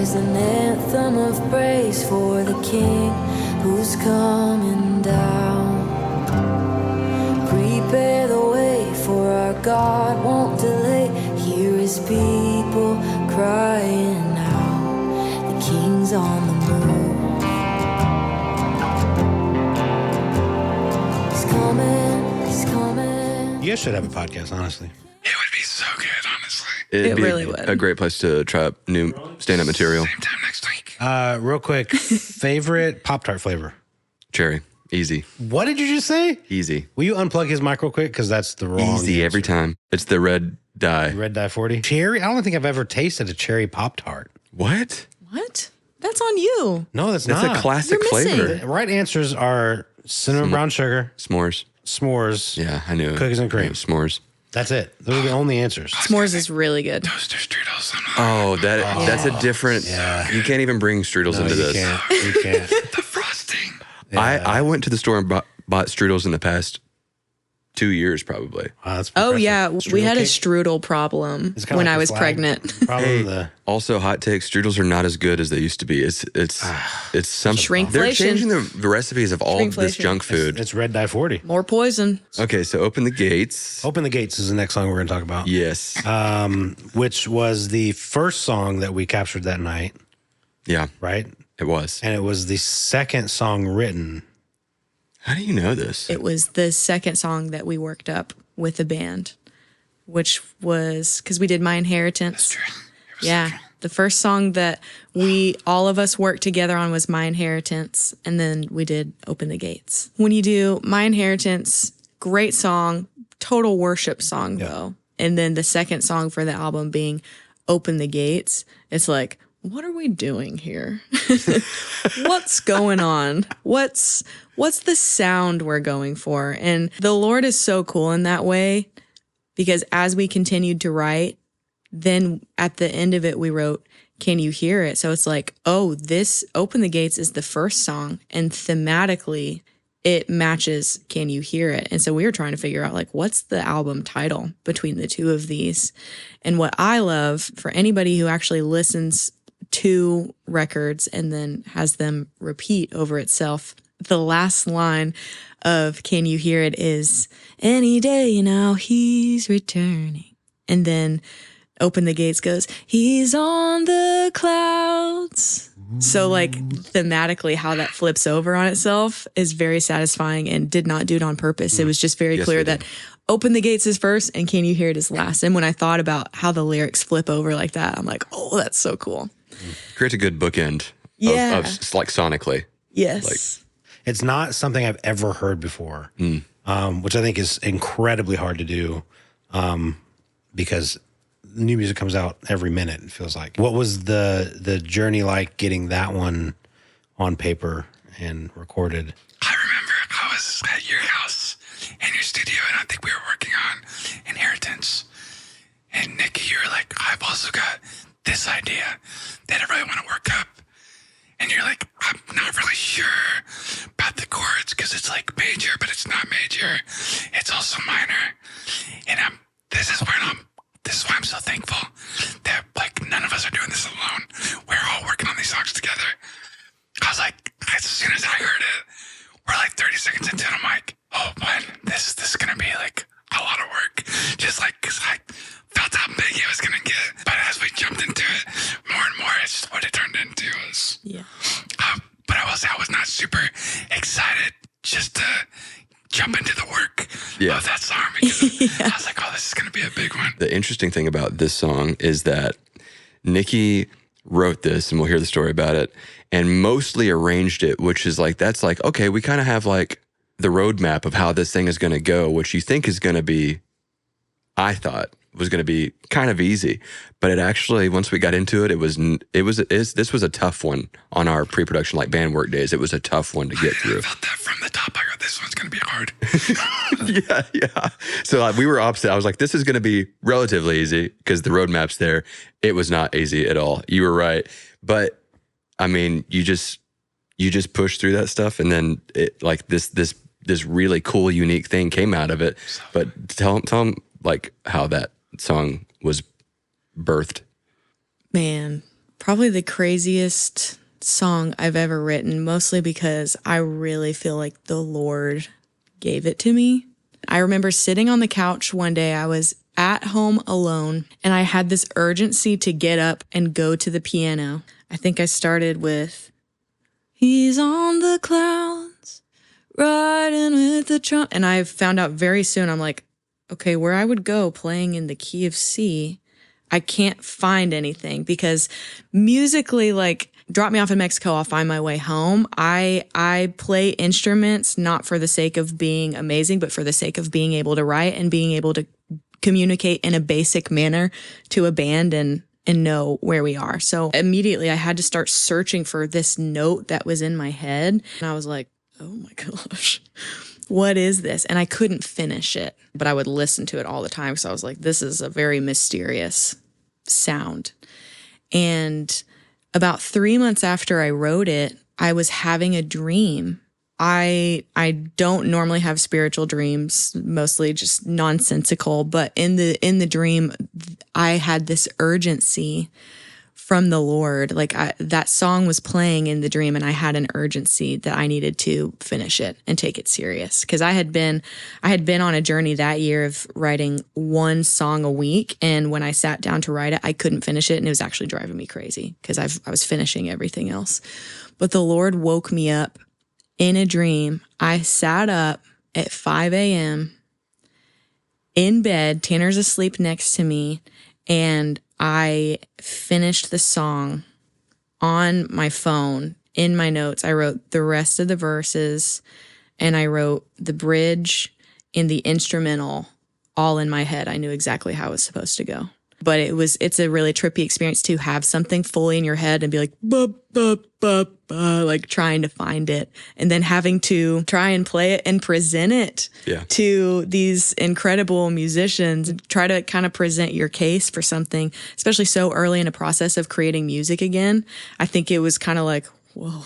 is an anthem of praise for the King who's coming down. Prepare the way, for our God won't delay. Hear his people crying out, the King's on the move. He's coming, he's coming. You guys should have a podcast, honestly. It would be so good, honestly. It'd It be really would. a great place to try out new stand-up material. Same time next week. Real quick, favorite Pop-Tart flavor? Cherry. Easy. What did you just say? Easy. Will you unplug his mic real quick? Because that's the wrong Easy every answer. time. It's the red dye. Red Dye 40. Cherry? I don't think I've ever tasted a cherry Pop-Tart. What? What? That's on you. No, that's That's not. a classic You're missing. flavor. The right answers are cinnamon brown sugar, S'mores. s'mores. Yeah, I knew it. Cookies and cream. Yeah, s'mores. That's it. Those are the only answers. S'mores is really good. Toaster strudels. Oh, that's a different. Yeah. You can't even bring strudels No, into you this. can't. You can't. The frosting. I went to the store and bought strudels in the past 2 years, probably. Wow, that's Oh impressive. yeah, we Strudel had a cake? strudel problem It's kinda when like I the was flag. pregnant. Probably the Also, hot take: strudels are not as good as they used to be. It's some Shrinkflation. They're changing the recipes of all this Shrinkflation. junk food. it's Red Dye 40. More poison. Okay, so open the gates. Open the Gates is the next song we're going to talk about. Yes. Which was the first song that we captured that night, Yeah, right? it was. And it was the second song written. How do you know this? It was the second song that we worked up with the band, which was because we did My Inheritance. Yeah. The first song that all of us worked together on was My Inheritance. And then we did Open the Gates. When you do My Inheritance, great song, total worship song though. And then the second song for the album being Open the Gates, it's like, what are we doing here? What's going on? What's the sound we're going for? And the Lord is so cool in that way, because as we continued to write, then at the end of it, we wrote, Can You Hear It? So it's like, oh, this Open the Gates is the first song. And thematically, it matches Can You Hear It? And so we were trying to figure out, like, what's the album title between the two of these? And what I love for anybody who actually listens to records and then has them repeat over itself, the last line of Can You Hear It is, any day now he's returning. And then Open the Gates goes, he's on the clouds. So like thematically how that flips over on itself is very satisfying and did not do it on purpose. It was just very Yes, clear we did. that Open the Gates is first and Can You Hear It is last. And when I thought about how the lyrics flip over like that, I'm like, oh, that's so cool. Creates a good bookend. Yeah. Of like sonically. Yes. It's not something I've ever heard before, which I think is incredibly hard to do because new music comes out every minute, it feels like. What was the journey like getting that one on paper and recorded? I remember I was at your house in your studio, and I think we were working on Inheritance. And Nikki, you were like, I've also got this idea that I really want to work up. And you're like, I'm not really sure about the chords because it's like major, but it's not major. It's also minor. And this is why I'm so thankful that like none of us are doing this alone. We're all working on these songs together. I was like, as soon as I heard it, we're like 30 seconds into it, I'm like, oh man, this is gonna be like a lot of work. Just like, cause I felt how big it was gonna get. But as we jumped into it more and more, it's just what it turned into was. Yeah. But I will say I was not super excited just to jump into the work of that song because I was like, oh, this is gonna be a big one. The interesting thing about this song is that Nikki wrote this, and we'll hear the story about it, and mostly arranged it, which is like, that's like, okay, we kind of have like the roadmap of how this thing is going to go, which you think is going to be, I thought was going to be kind of easy, but it actually, once we got into it, this was a tough one on our pre-production, like band work days. It was a tough one to get through. I felt that from the top. I go, this one's gonna be hard. Yeah. So like, we were opposite. I was like, this is going to be relatively easy because the roadmap's there. It was not easy at all. You were right. But I mean, you just push through that stuff. And then it like this really cool, unique thing came out of it. But tell them like how that song was birthed. Man, Probably the craziest song I've ever written, mostly because I really feel like the Lord gave it to me. I remember sitting on the couch one day, I was at home alone, and I had this urgency to get up and go to the piano. I think I started with, He's on the clouds, riding with the trump. And I found out very soon, I'm like, okay, where I would go playing in the key of C, I can't find anything because musically, like, drop me off in Mexico, I'll find my way home. I play instruments not for the sake of being amazing, but for the sake of being able to write and being able to communicate in a basic manner to a band and know where we are. So immediately I had to start searching for this note that was in my head. And I was like, oh my gosh, what is this? And I couldn't finish it, but I would listen to it all the time. So I was like, this is a very mysterious sound. And about 3 months after I wrote it, I was having a dream. I don't normally have spiritual dreams, mostly just nonsensical, but in the dream, I had this urgency from the Lord. Like that song was playing in the dream, and I had an urgency that I needed to finish it and take it serious. Because I had been on a journey that year of writing one song a week, and when I sat down to write it, I couldn't finish it, and it was actually driving me crazy because I was finishing everything else. But the Lord woke me up in a dream. I sat up at 5 a.m. in bed. Tanner's asleep next to me, and I finished the song on my phone in my notes. I wrote the rest of the verses, and I wrote the bridge and the instrumental all in my head. I knew exactly how it was supposed to go. But it's a really trippy experience to have something fully in your head and be like, buh, buh, buh, buh, like trying to find it, and then having to try and play it and present it to these incredible musicians, and try to kind of present your case for something, especially so early in a process of creating music again. I think it was kind of like, whoa,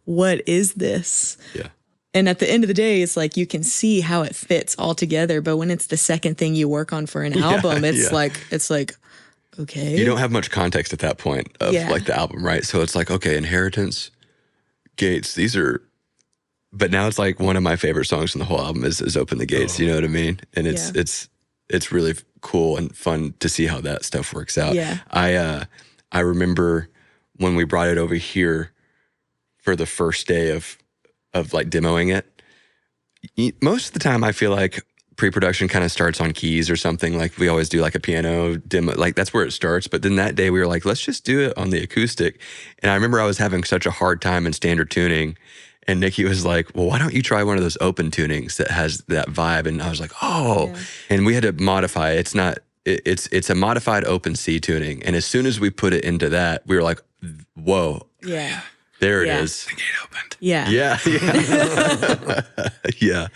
what is this? Yeah. And at the end of the day, it's like you can see how it fits all together. But when it's the second thing you work on for an album, it's like, okay. You don't have much context at that point of like the album, right? So it's like, okay, Inheritance, Gates, these are, but now it's like one of my favorite songs in the whole album is Open the Gates. You know what I mean? And it's really cool and fun to see how that stuff works out. Yeah. I remember when we brought it over here for the first day of like demoing it. Most of the time I feel like pre-production kind of starts on keys or something. Like we always do like a piano demo, like that's where it starts. But then that day we were like, let's just do it on the acoustic. And I remember I was having such a hard time in standard tuning, and Nikki was like, well, why don't you try one of those open tunings that has that vibe? And I was like, oh, and we had to modify it. It's a modified open C tuning. And as soon as we put it into that, we were like, whoa. Yeah. There it is. The gate opened. Yeah. Yeah. Yeah.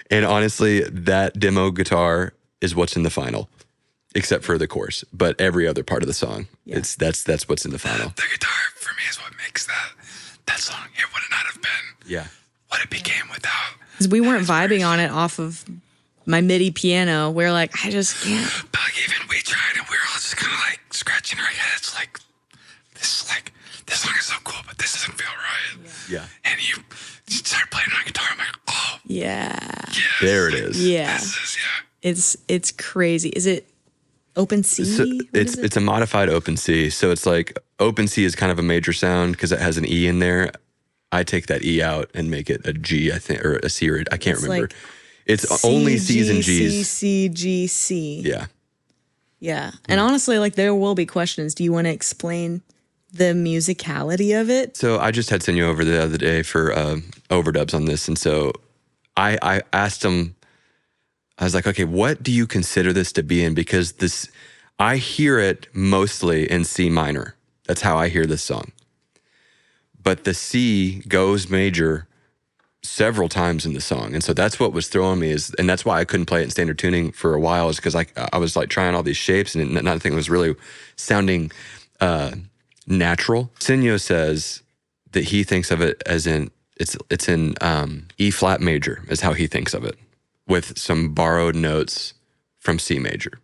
And honestly, that demo guitar is what's in the final, except for the chorus. But every other part of the song, that's what's in the final. The guitar for me is what makes that song. It would not have been what it became without. Because we weren't vibing on it off of my MIDI piano. We're like, I just can't. But like even we tried, and we were all just kind of like scratching our heads, like this song is so cool, but this doesn't feel right. Yeah. And you start playing on guitar. I'm like, oh, Yeah. yes. There it is. Yeah. This is, It's crazy. Is it open C? So What is it? it's a modified open C. So it's like open C is kind of a major sound because it has an E in there. I take that E out and make it a G, I think, or a C, or I can't remember. Like it's only C's and G's. C, G, C. Yeah. Yeah. And honestly, like there will be questions. Do you want to explain the musicality of it? So I just had sent you over the other day for overdubs on this. And so I asked him, I was like, okay, what do you consider this to be in? Because I hear it mostly in C minor. That's how I hear this song. But the C goes major several times in the song. And so that's what was throwing me and that's why I couldn't play it in standard tuning for a while, is because I was like trying all these shapes and nothing was really sounding natural. Senyo says that he thinks of it as it's in E flat major is how he thinks of it, with some borrowed notes from C major,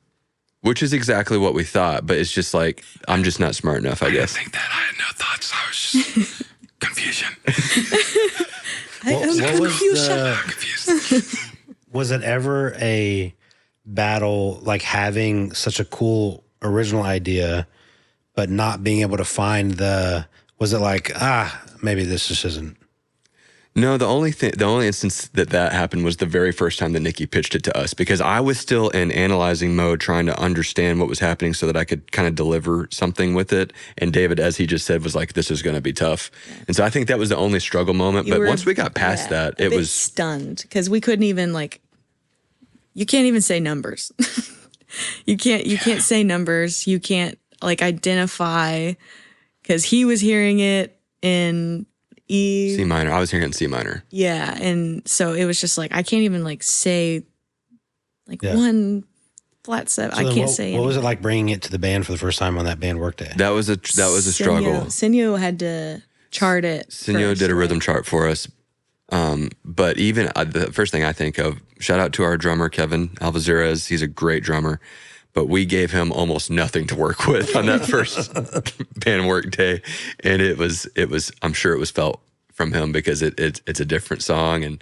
which is exactly what we thought. But it's just like, I'm just not smart enough, I I didn't guess. think that. I had no thoughts. I was just confusion. What was the, Confused. was it ever a battle like having such a cool original idea, but not being able to find was it like, maybe this just isn't? No, the only instance that happened was the very first time that Nikki pitched it to us, because I was still in analyzing mode, trying to understand what was happening so that I could kind of deliver something with it. And David, as he just said, was like, this is going to be tough. And so I think that was the only struggle moment. But once we got past that, it was stunned because we couldn't even you can't even say numbers. you can't say numbers. You can't identify, because he was hearing it in E. C minor. I was hearing it in C minor. Yeah. And so it was just I can't even say one flat seven. So I then can't say what was it like bringing it to the band for the first time on that band work day? That was a struggle. Senyo had to chart it. Senyo first, did a right? rhythm chart for us. But even the first thing I think of, shout out to our drummer, Kevin Alvazurez. He's a great drummer, but we gave him almost nothing to work with on that first band work day. And it was, I'm sure it was felt from him because it's a different song.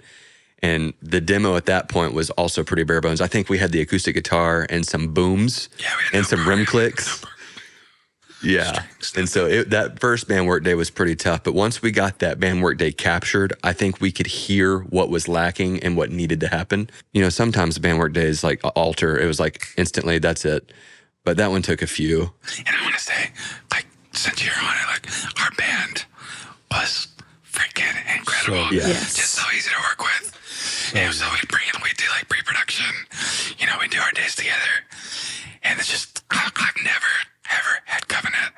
And the demo at that point was also pretty bare bones. I think we had the acoustic guitar and some booms and some rim clicks. Yeah. And so that first band work day was pretty tough. But once we got that band work day captured, I think we could hear what was lacking and what needed to happen. Sometimes the band work days alter. It was instantly, that's it. But that one took a few. And I want to say, since you're on it, our band was freaking incredible. So, yeah. Yes. Just so easy to work with. And so we do pre-production. We do our days together. And it's just, I've never, ever had Covenant.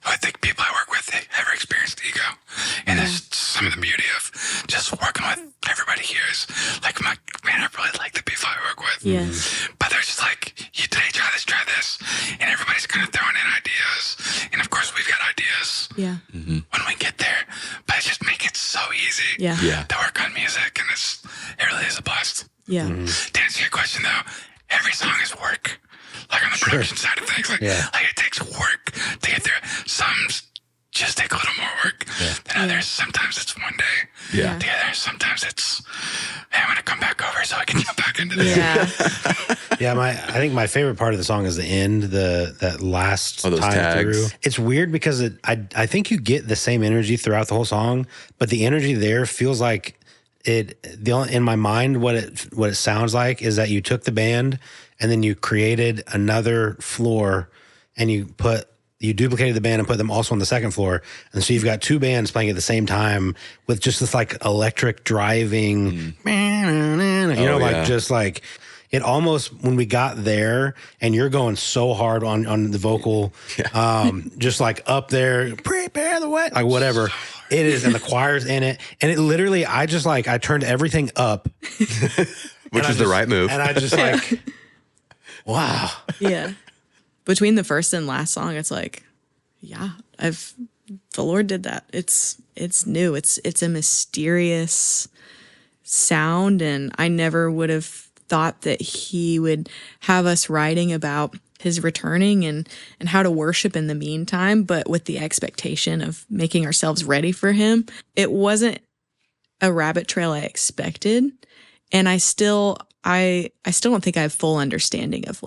I think people I work with, they ever experienced ego. And that's some of the beauty of just working with everybody here is man, I really like the people I work with. Yes. But they're just today try this. And everybody's kind of throwing in ideas. And of course, we've got ideas Yeah. when we get there. But it just makes it so easy Yeah. Yeah. to work on music. And it really is a blast. Yeah. To answer your question, though, every song is work. On the production side of things. It takes work to get there. Some just take a little more work than others. Sometimes it's one day Yeah. together. Sometimes it's, hey, I'm going to come back over so I can jump back into this. Yeah. Yeah, I think my favorite part of the song is the end, that last those time tags. through. It's weird because I think you get the same energy throughout the whole song, but the energy there feels like in my mind what it sounds like is that you took the band and then you created another floor and you duplicated the band and put them also on the second floor. And so you've got two bands playing at the same time with just this electric driving, it almost, when we got there and you're going so hard on the vocal, just up there, prepare the way, whatever it is. And the choir's in it. And it literally, I turned everything up, Which is the right move. And I just wow. Yeah. Between the first and last song, it's the Lord did that. It's new. It's a mysterious sound, and I never would have thought that he would have us writing about his returning and how to worship in the meantime, but with the expectation of making ourselves ready for him. It wasn't a rabbit trail I expected, and I still don't think I have full understanding of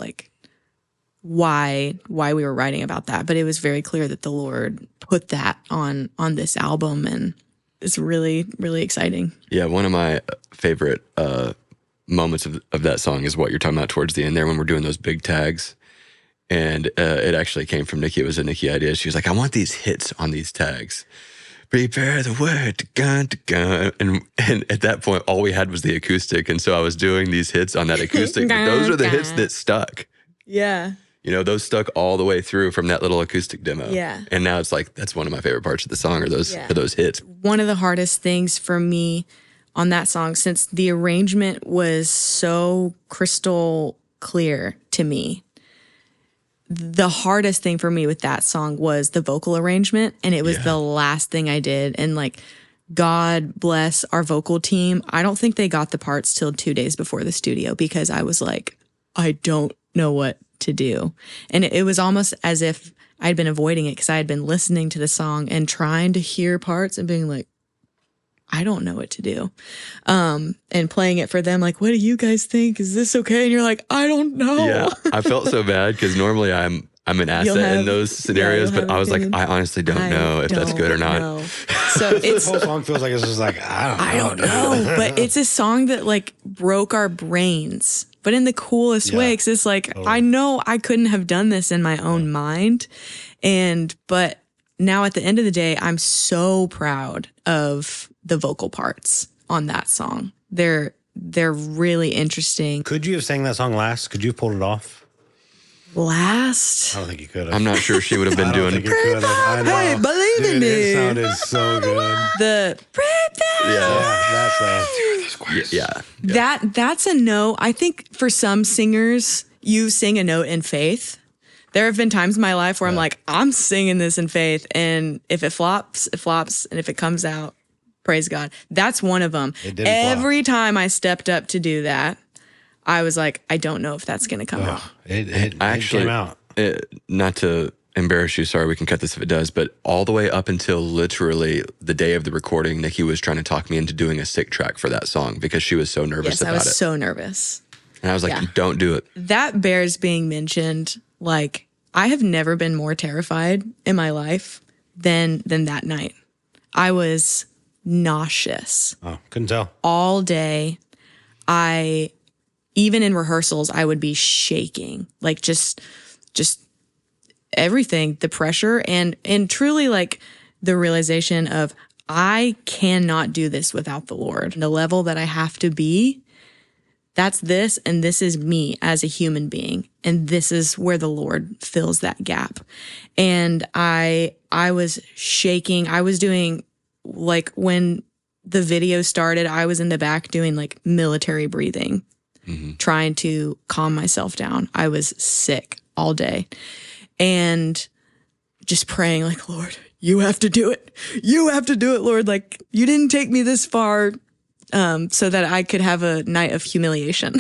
why we were writing about that, but it was very clear that the Lord put that on this album, and it's really, really exciting. Yeah, one of my favorite moments of that song is what you're talking about towards the end there when we're doing those big tags. And it actually came from Nikki. It was a Nikki idea. She was like, I want these hits on these tags. Prepare the word to gun. And at that point, all we had was the acoustic. And so I was doing these hits on that acoustic. But those are the hits that stuck. Yeah. Those stuck all the way through from that little acoustic demo. Yeah. And now it's that's one of my favorite parts of the song are those hits. One of the hardest things for me on that song, since the arrangement was so crystal clear to me, the hardest thing for me with that song was the vocal arrangement. And it was the last thing I did. And God bless our vocal team. I don't think they got the parts till 2 days before the studio because I was I don't know what to do. And it was almost as if I'd been avoiding it because I had been listening to the song and trying to hear parts and being like, I don't know what to do. And playing it for them, like, what do you guys think? Is this okay? And you're like, I don't know. Yeah, I felt so bad because normally I'm an asset in those scenarios, but I was like, I honestly don't know if that's good or not. Know. So This whole song feels like it's just like, I don't know. but it's a song that like broke our brains, but in the coolest way. Because it's like, I know I couldn't have done this in my own mind. But now at the end of the day, I'm so proud of the vocal parts on that song. They're really interesting. Could you have sang that song last? Could you have pulled it off? Last? I don't think you could have. I'm not sure she would have been doing. think you could have. I know. Hey, believe in Dude, me. it sounded so good. The that's a note. I think for some singers, you sing a note in faith. There have been times in my life where I'm like, I'm singing this in faith, and if it flops, it flops, and if it comes out, praise God. That's one of them. Every time I stepped up to do that, I was like, I don't know if that's going to come out. It Actually, came out. Not to embarrass you, sorry, we can cut this if it does, but all the way up until literally the day of the recording, Nikki was trying to talk me into doing a sick track for that song because she was so nervous Yes, about I was it. so nervous. And I was like, don't do it. That bears being mentioned. Like, I have never been more terrified in my life than that night. I was nauseous Oh, couldn't tell. all day. Even in rehearsals, I would be shaking, like just everything, the pressure and truly like the realization of I cannot do this without the Lord. The level that I have to be, that's this, and this is me as a human being. And this is where the Lord fills that gap. And I was shaking. I was doing, like, when the video started, I was in the back doing like military breathing, trying to calm myself down. I was sick all day and just praying like, Lord, you have to do it. You have to do it, Lord. Like, you didn't take me this far so that I could have a night of humiliation.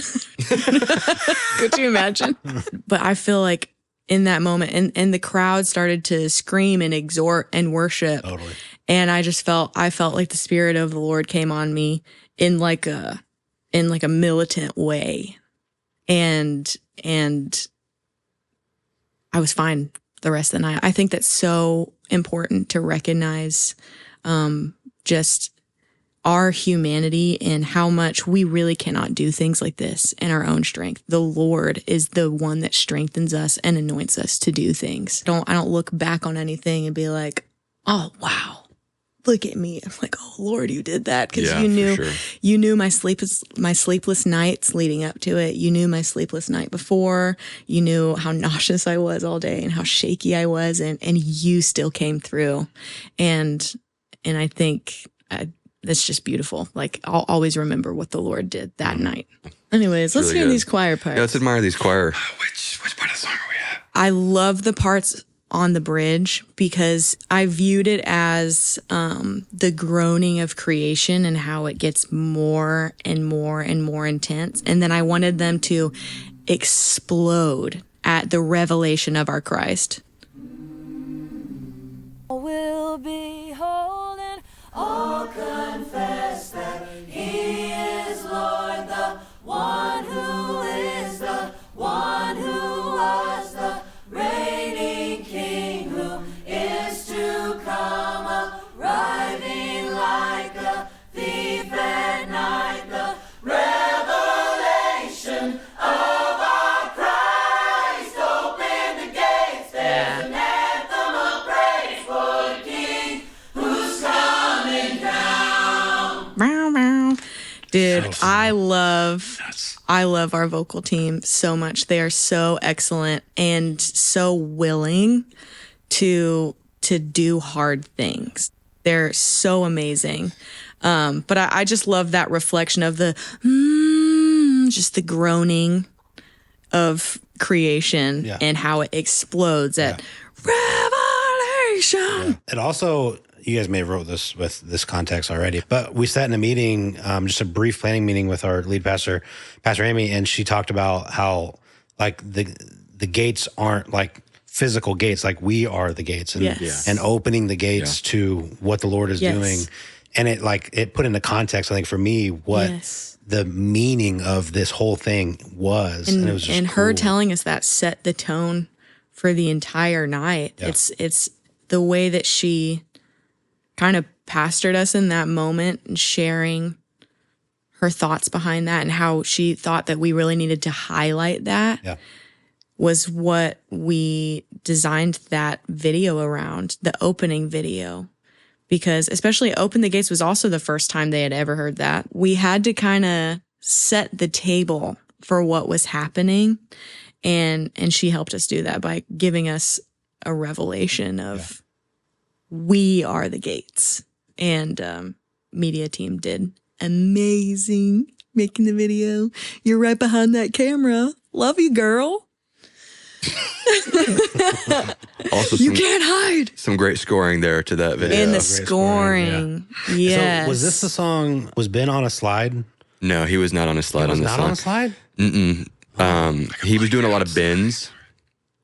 Could you imagine? But I feel like in that moment, and the crowd started to scream and exhort and worship. Totally. And I felt like the Spirit of the Lord came on me in like a militant way. And I was fine the rest of the night. I think that's so important to recognize just our humanity and how much we really cannot do things like this in our own strength. The Lord is the one that strengthens us and anoints us to do things. I don't look back on anything and be like, oh, wow, look at me. I'm like, oh, Lord, you did that. Because you knew my sleepless nights leading up to it. You knew my sleepless night before. You knew how nauseous I was all day and how shaky I was. And you still came through. And I think that's just beautiful. Like, I'll always remember what the Lord did that night. Anyways, let's really hear good. these choir parts. Yeah, let's admire these choir. Which part of the song are we at? I love the parts on the bridge because I viewed it as the groaning of creation and how it gets more and more and more intense. And then I wanted them to explode at the revelation of our Christ. Will be holding all confess that He is Lord, the one who is, the one who was, the reigning King who is to come, arriving like a thief at night, the revelation of our Christ. Open the gates, there's an anthem of praise for the King who's coming down. Meow, meow. Dude, So I love our vocal team so much. They are so excellent and so willing to do hard things. They're so amazing. But I just love that reflection of the just the groaning of creation and how it explodes at revelation. It also, you guys may have wrote this with this context already, but we sat in a meeting, just a brief planning meeting with our lead pastor, Pastor Amy, and she talked about how like the gates aren't like physical gates, like we are the gates, and Yes. and opening the gates to what the Lord is Yes. doing. And it put into context, I think, for me, what Yes. the meaning of this whole thing was. And it was just her cool. telling us that set the tone for the entire night. Yeah. It's the way that she kind of pastored us in that moment and sharing her thoughts behind that and how she thought that we really needed to highlight that Yeah. was what we designed that video around, the opening video. Because especially Open the Gates was also the first time they had ever heard that. We had to kind of set the table for what was happening. And she helped us do that by giving us a revelation of we are the gates. And media team did amazing making the video. You're right behind that camera. Love you, girl. Also, You can't hide. some great scoring there to that video. And the great scoring, scoring. Yes. So was this the song? Was Ben on a slide? No, he was not on a slide on this Not song. on a slide. He was doing a lot of bends,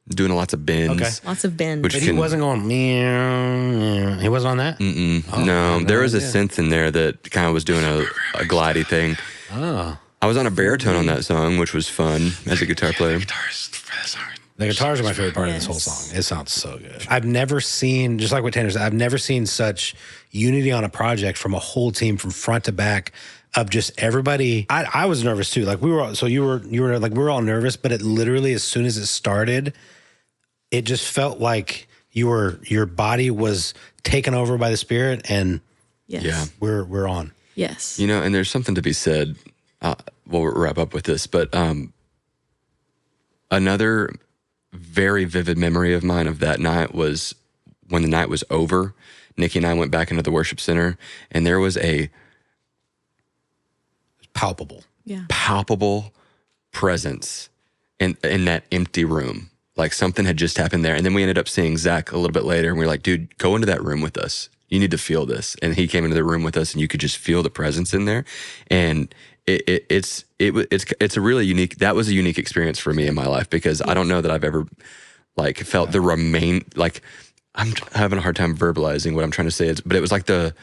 doing lots of bends. Okay. Lots of bends. Which But he can- wasn't going meow. He wasn't on that. No, there was a synth in there that kind of was doing a glidey thing. Oh, I was on a baritone on that song, which was fun as a guitar player. Guitarist for the song. the guitars are my favorite part of this whole song. It sounds so good. I've never seen, just like what Tanner said, I've never seen such unity on a project from a whole team from front to back. Of just everybody. I was nervous too. Like we were all, so you were like, we were all nervous, but it literally, as soon as it started, it just felt like your body was taken over by the Spirit, and Yes. Yeah. we're on. Yes. You know, and there's something to be said. We'll wrap up with this, but another very vivid memory of mine of that night was when the night was over. Nikki and I went back into the worship center, and there was a Palpable. Yeah. palpable presence in that empty room. Like something had just happened there. And then we ended up seeing Zach a little bit later, and we were like, dude, go into that room with us. You need to feel this. And he came into the room with us, and you could just feel the presence in there. And it's a really unique, that was a unique experience for me in my life, because I don't know that I've ever like felt the like I'm having a hard time verbalizing what I'm trying to say, but it was like the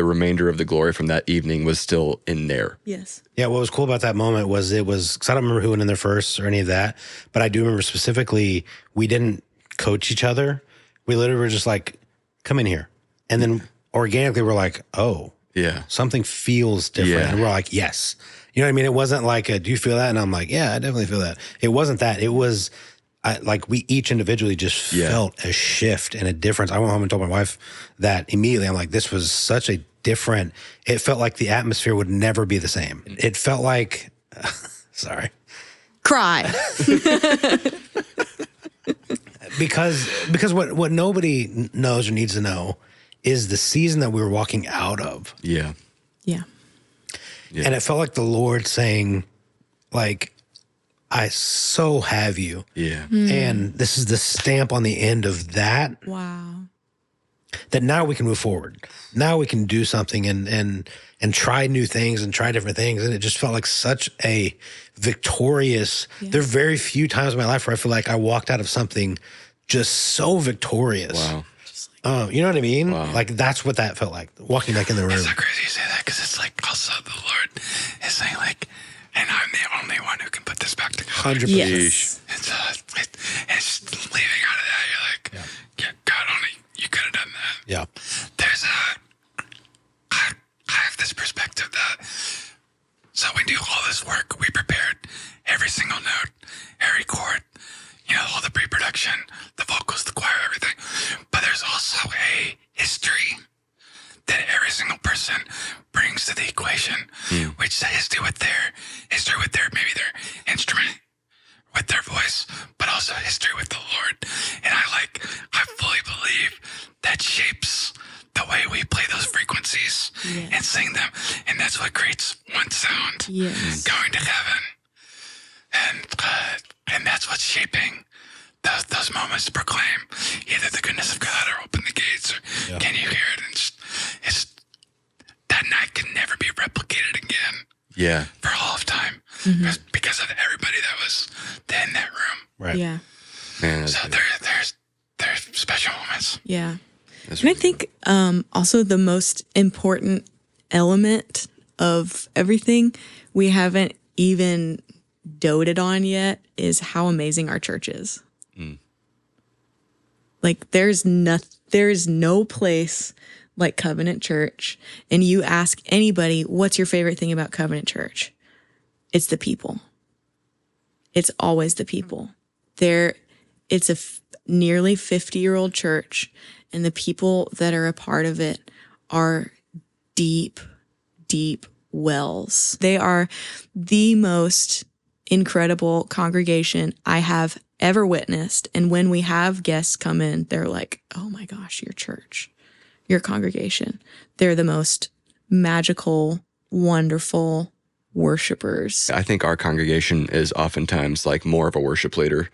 remainder of the glory from that evening was still in there. Yes. Yeah, what was cool about that moment was because I don't remember who went in there first or any of that, but I do remember specifically we didn't coach each other. We literally were just like, come in here. And then organically we're like, oh, Yeah. something feels different. Yeah. And we're like, yes. You know what I mean? It wasn't like, do you feel that? And I'm like, yeah, I definitely feel that. It wasn't that. It was like we each individually just felt a shift and a difference. I went home and told my wife that immediately. I'm like, this was such a different, it felt like the atmosphere would never be the same. It felt like, sorry. Cry. Because what nobody knows or needs to know is the season that we were walking out of. Yeah. Yeah. And it felt like the Lord saying, like, I so have you. Yeah. And this is the stamp on the end of that, Wow. that now we can move forward. Now we can do something and try new things and try different things. And it just felt like such a victorious, there are very few times in my life where I feel like I walked out of something just so victorious. Wow. You know what I mean? Like that's what that felt like, walking back in the room. It's so crazy you say that, because it's like also the Lord is saying like, and I'm the only one who can put this back together. 100%. Yes. It's just leaving out of that. You're like, yeah, God only you could have done that. Yeah. There's I have this perspective that, so we do all this work. We prepared every single note, every chord, all the pre-production, the vocals, the choir, everything. But there's also a history that every single person brings to the equation, which has to do with their history with maybe their instrument, with their voice, but also history with the Lord. And I fully believe that shapes the way we play those frequencies and sing them. And that's what creates one sound going to heaven. And that's what's shaping those moments to proclaim either the goodness of God or open the gates, or can you hear it? And it's that night can never be replicated again. Yeah. For all of time, because of everybody that was sense. Yeah. That's And I really think also the most important element of everything we haven't even doted on yet is how amazing our church is. Like there's no place like Covenant Church. And you ask anybody, what's your favorite thing about Covenant Church? It's the people. It's always the people. It's a nearly 50-year-old church, and the people that are a part of it are deep, deep wells. They are the most incredible congregation I have ever witnessed. And when we have guests come in, they're like, oh my gosh, your church, your congregation. They're the most magical, wonderful worshipers. I think our congregation is oftentimes like more of a worship leader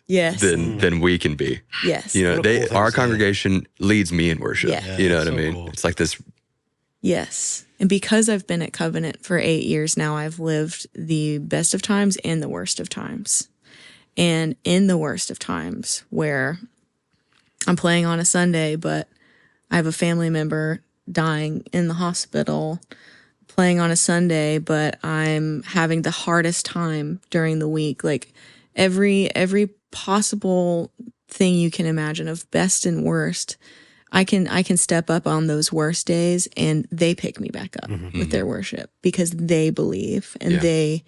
Yes. than we can be. Yes. You know, What a cool thing our to say. congregation leads me in worship. Yeah. You know what so I mean? cool. It's like this. Yes. And because I've been at Covenant for 8 years now, I've lived the best of times and the worst of times. And in the worst of times, where I'm playing on a Sunday, but I have a family member dying in the hospital, playing on a Sunday, but I'm having the hardest time during the week. Like every possible thing you can imagine of best and worst, I can step up on those worst days and they pick me back up with their worship because they believe and Yeah.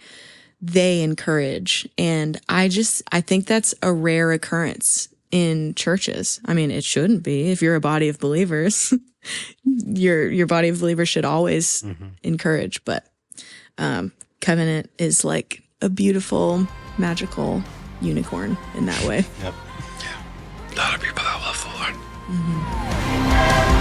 they encourage. And I think that's a rare occurrence in churches. I mean, it shouldn't be. If you're a body of believers, your body of believers should always encourage. But Covenant is like a beautiful, magical unicorn in that way. Yep. A lot of people that love the Lord.